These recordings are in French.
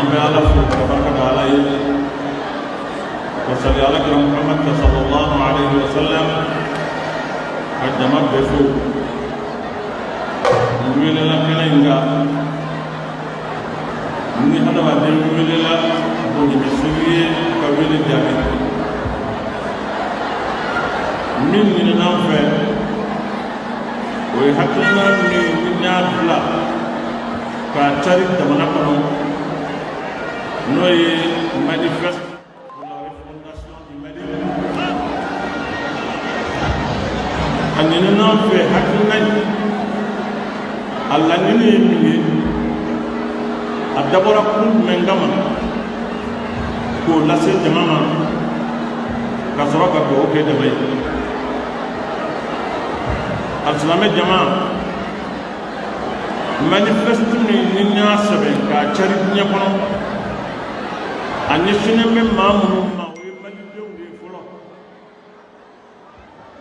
أما على تبارك عليه وصلى على محمد صلى الله عليه وسلم قدمت بفو نقول لك كنينغا ni hada ma de wele la bo ni suye ka wele jabi min ni na fe o hakuna ni nyaadla ka tari da mana kono noy manifeste pour la refondation du Mali anina na fe hakuna Allah ni ni adabora kun mengama ko lase jamama ka soro ka do ke de bay al-islam jama manifeste ni nya sabe ka chari nya kono anni sine me mamu ma we mali de wi folo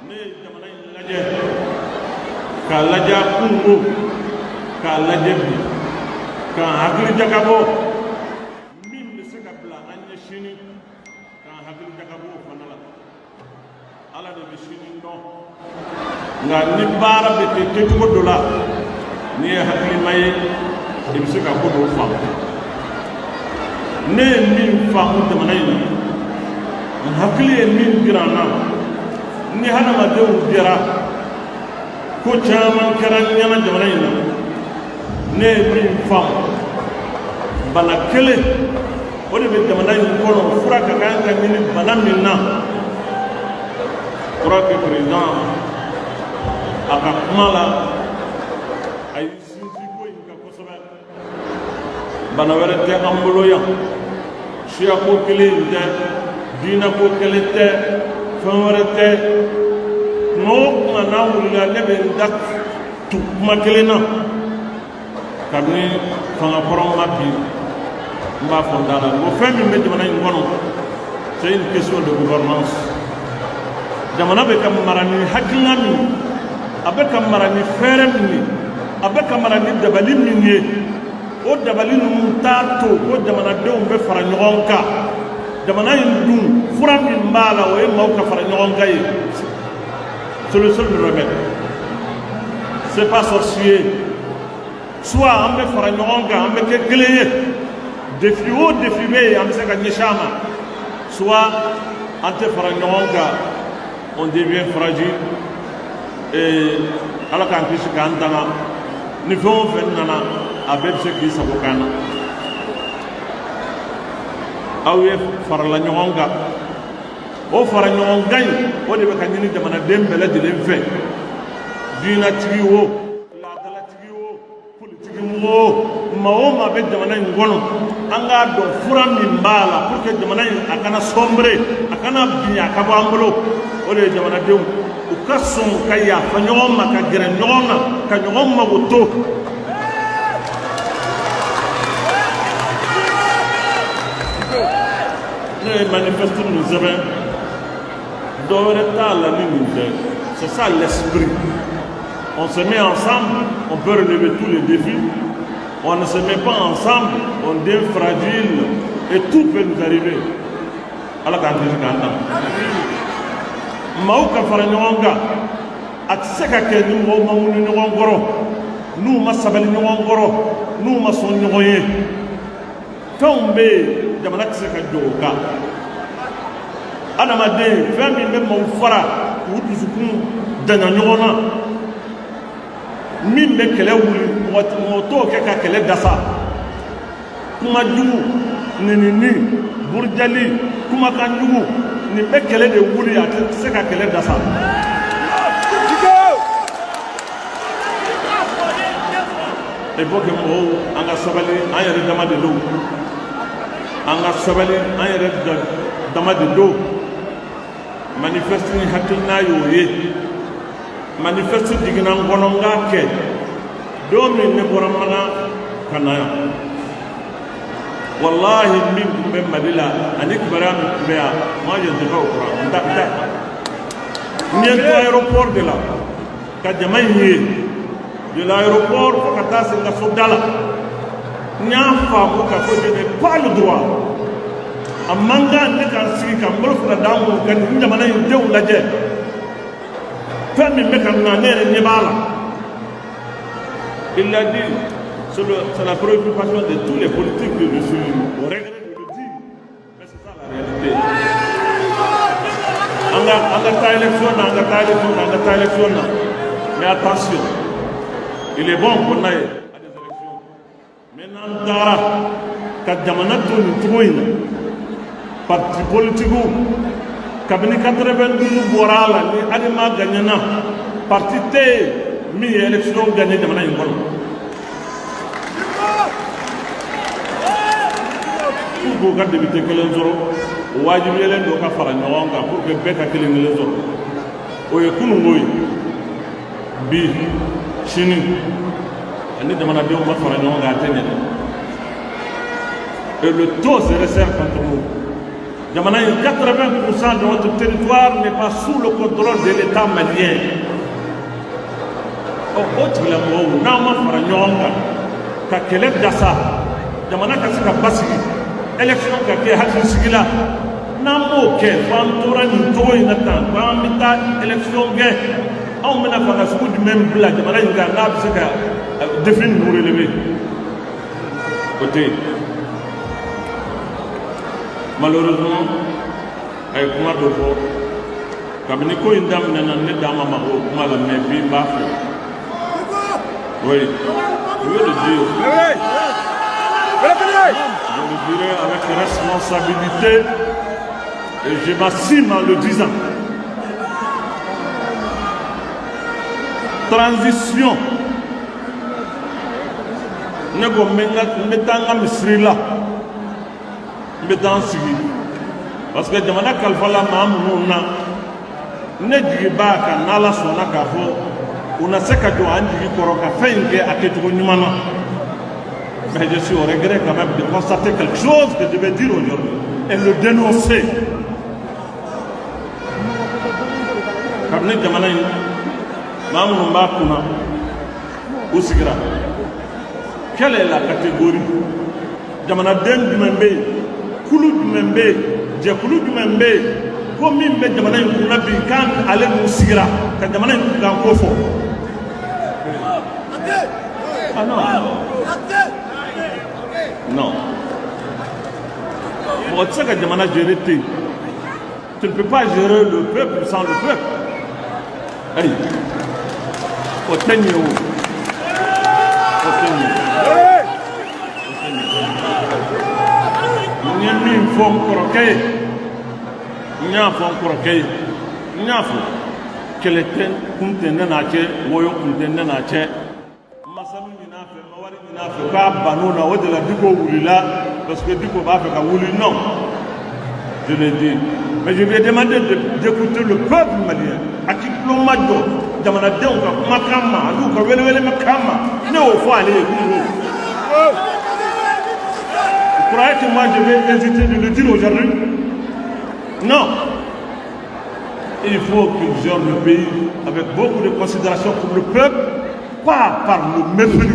ne jamana laje ka laja kungo ka laje kan hakili jakabo min be se ka bla anya shini kan hakili jakabo fanala ala de shini no nga ni bara be te ko dola ni hakili may de se ka ko do fam ne min fam de manayna hakili min girana ni hana ma de gira ko chaman karan nyama jamanayna ne min fam bana kele o de be jamana in kono fura ka kan ka ni bana minna fura ke président aka kumala ay sinji ko in ka kosoba bana wala te ambulo ya shia ko kele de dina ko kele te fawara te no ma na wula ne be dak tu ma kele na kabni fanga korom mapi mba fondala mo fami me jamana en wono c'est une question de gouvernance jamana be kam marani hakilami abe kam marani ferem ni abe kam marani dabalin ni o dabalin mutato o jamana de on be fara nyoonka jamana en dum furam min mbala o e mawka fara nyoonka yi c'est le seul remède c'est pas sorcier soit on be fara nyoonka on be keleye défi o défi be am se ka nyeshama soit ante fara nyoonka on devient fragile et ala kan kisi kan dana ni fon fen nana abe se ki sabokana awye fara la nyoonka o fara nyoonka o de be ka nyini jamana dembele de len fe dina tigi wo la dala tigi wo politique wo maoma be jamana ngono anga do fura min bala pour que jamana akana sombre akana binya ka bambulo o de jamana dew u kasum kaya fanyoma ka gere nyoma ka nyoma woto les manifestants nous avaient d'oreta la ligne, c'est ça l'esprit. On se met ensemble, on peut relever tous les défis. On ne se met pas ensemble, on devient fragile et tout peut nous arriver. Alors quand je dis Mauka Faranonga, Atseka Ken, nous Massabali Nongoro, nous Masson Noye, Tombe, Yamanak Seka Joka, Anamade, Femi même Fara, Wutuzukum, Dananona. Min be kele wuli moto ke ka kele dasa kuma jugu ni burjali kuma kan jugu ni be kele de wuli ati se ka kele dasa e boke mo anga sabali ayere dama de do anga sabali ayere dama de do manifesting hakilna yoye manifeste digina ngononga ke domi ne boramana kanaya wallahi min be madila anik baram bea ma je de ko nda ni aéroport de la ka jamay de l'aéroport ko kata singa sodala Nyafa ka fo je n'ai pas le droit a manga ne kan sigi kan bolo fara damu kan jamana yin dew laje fɛn min bɛ ka na ne yɛrɛ ɲɛ b'a la il l'a dit c'est la préoccupation de tous les politiques que je suis au regret de le dire mais c'est ça la réalité an ka taa élection na mais attention il est bon qu'on aille n'an taara ka jamana to nin cogo in na parti politique kabini 92 bɔra a la ni adama gagnana parti tɛ min ye élection gagné jamana in kɔnɔ pour que ka député kelen sɔrɔ o wajibiyalen don ka fara ɲɔgɔn kan pour que bɛɛ ka kelen kelen sɔrɔ o ye kunungo ye bi sini ani jamanadenw ma fara ɲɔgɔn kan a tɛ ɲɛ dɛ et le taux se resserre contre nous. Jamana 80% de notre territoire n'est pas sous le contrôle de l'État malien. O tigilamɔgɔw n'an ma fara ɲɔgɔn kan ka kɛlɛ dasa jamana ka se ka basigi élection ka kɛ hakilisigi la n'an m'o kɛ fo an tora nin cogo in na tan ko an bɛ taa élection kɛ anw bɛna fanga sugu jumɛn bila jamana in kan n'a bɛ se ka défi ninnu relever o tɛ yen. Malheureusement a ye kuma dɔ fɔ kabini ko in daminɛna ne da ma mago o kuma la mais bi n b'a fɔ oui je vais le dire je le dirai avec responsabilité et je m'assume en le disant. Transition ne ko n bɛ taa n ka misiri la n bɛ taa n sigi parce que jamana kalifala maa minnu na ne jigi b'a kan n'Ala sɔnna k'a fɔ u na se ka jɔ an jigi kɔrɔ ka fɛn in kɛ a kɛcogo ɲuman na mais je suis au regret quand même de constater quelque chose que je vais dire aujourd'hui et le dénoncer. Kabini jamana in maa minnu b'a kunna u sigira quelle est la catégorie jamanaden jumɛn bɛ yen kulu jumɛn bɛ yen jɛkulu jumɛn bɛ yen ko min bɛ jamana in kunna bi kan ale n'u sigira ka jamana in kunkan ko fɔ ah non mɔgɔ tɛ se ka jamana gérer ten tu ne peux pas gérer le peuple sans le peuple ayi o tɛ ɲɛ o tɛ ɲɛ. N ye min fɔ n kɔrɔkɛ ye n y'a fɔ n kɔrɔkɛ ye n y'a fɔ kɛlɛ kun tɛ ne n'a cɛ wɔyɔ kun tɛ ne n'a cɛ masa min ɲin'a fɛ ma wari ɲin'a fɛ k'a bann'o la o de la Diko wulila parce que Diko b'a fɛ ka wuli non je l'ai dit mais je lui ai demandé d'écouter le peuple malien a k'i tulo ma jɔ jamanadenw ka kumakan ma an'u ka welewelekan ma ne y'o fɔ ale ye kunungo. Vous croyez que moi je vais hésiter de le dire aujourd'hui? Non. Il faut qu'il gère le pays avec beaucoup de considération pour le peuple, pas par le mépris.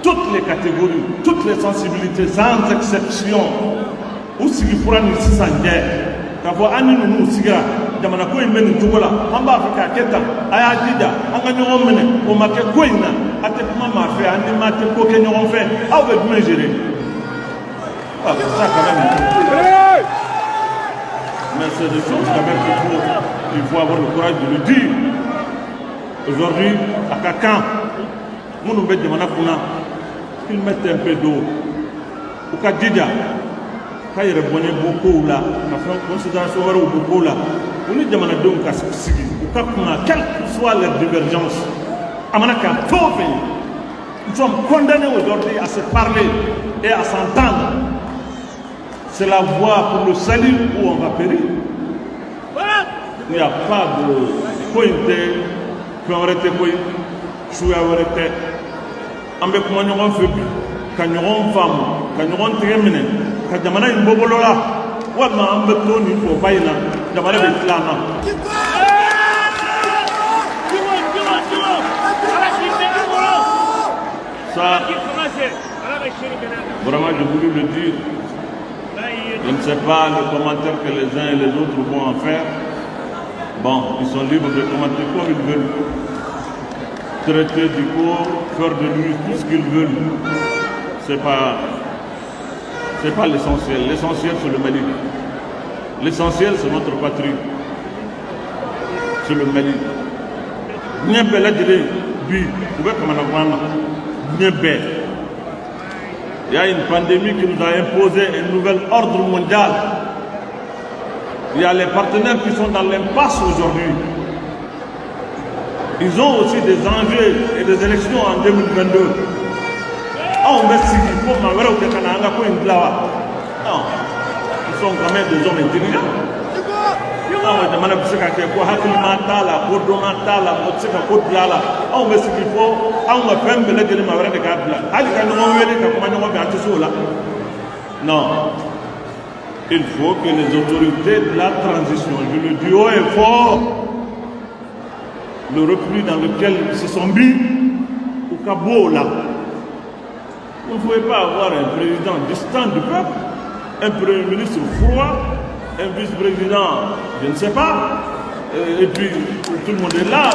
Toutes les catégories, toutes les sensibilités, sans exception, où si vous prenez une guerre, kafo ani nunu sigira jamana ko in bɛ nin cogo la an b'a fɛ k'a kɛ tan a y'a jija an ka ɲɔgɔn minɛ o ma kɛ ko in na a tɛ kuma maa fɛ an ni maa tɛ ko kɛ ɲɔgɔn fɛ aw bɛ jumɛn gérer ça quand même mais c'est des choses quand même qu'il faut avoir le courage de le dire aujourd'hui à ka kan minnu bɛ jamana kunna qu'ils mettent un peu d'eau u ka jija ka yɛrɛ bɔnɛ bɔ kow la ka fɛn considération wɛrɛw bɔ kow la u ni jamanadenw ka sigi u ka kuma quelle que soit leur divergence a mana kɛ fɛn o fɛn ye nous sommes condamnés aujourd'hui à se parler et à s'entendre c'est la voie pour le salut où on va périr il n'y a pas de ko in tɛ fɛn wɛrɛ tɛ ko ye suguya wɛrɛ tɛ an bɛ kuma ɲɔgɔn fɛ bi ka ɲɔgɔn faamu ka ɲɔgɔn tigɛ minɛ ka jamana in bɔ bolo la walima an bɛ to nin fɔba in na jamana bɛ tila an na Ça, vraiment, je voulais le dire. Je ne sais pas le commentaire que les uns et les autres vont en faire. Bon, ils sont libres de commenter comme ils veulent. Traiter du corps, faire de lui tout ce qu'ils veulent. C'est pas l'essentiel. L'essentiel, c'est le Mali. L'essentiel, c'est notre patrie. C'est le Mali. Il y a une pandémie qui nous a imposé un nouvel ordre mondial. Il y a les partenaires qui sont dans l'impasse aujourd'hui. Ils ont aussi des enjeux et des élections en 2022. Non, ils sont quand même des hommes intelligents. Non. Il faut que les autorités de la transition, je le dis haut et fort, le repli dans lequel ils se sont mis au Cabo là. Vous ne pouvez pas avoir un président distant du peuple, un premier ministre froid, un vice-président, je ne sais pas, et puis tout le monde est là,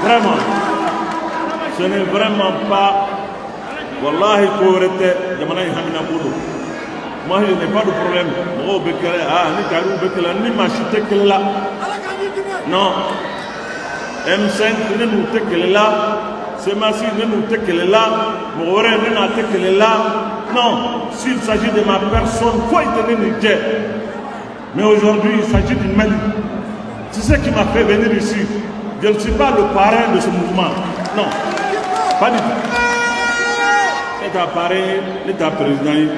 vraiment, ce n'est vraiment pas, wallahi, pauvreté, moi je n'ai pas de problème, non, M5 ne nous tekele là, Semasi ne nous tekele là, Mouré ne nous tekele là. Non, s'il s'agit de ma personne, il faut y tenir Niger. Mais aujourd'hui, il s'agit d'une Mali. C'est ce qui m'a fait venir ici. Je ne suis pas le parrain de ce mouvement. Non, pas du tout. L'État parrain, l'État président.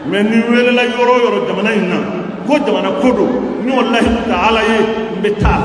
Mais nous, la yoro yoro jamana inna. Ko jamana kodo. Nous, Allah ta'ala ye mbeta.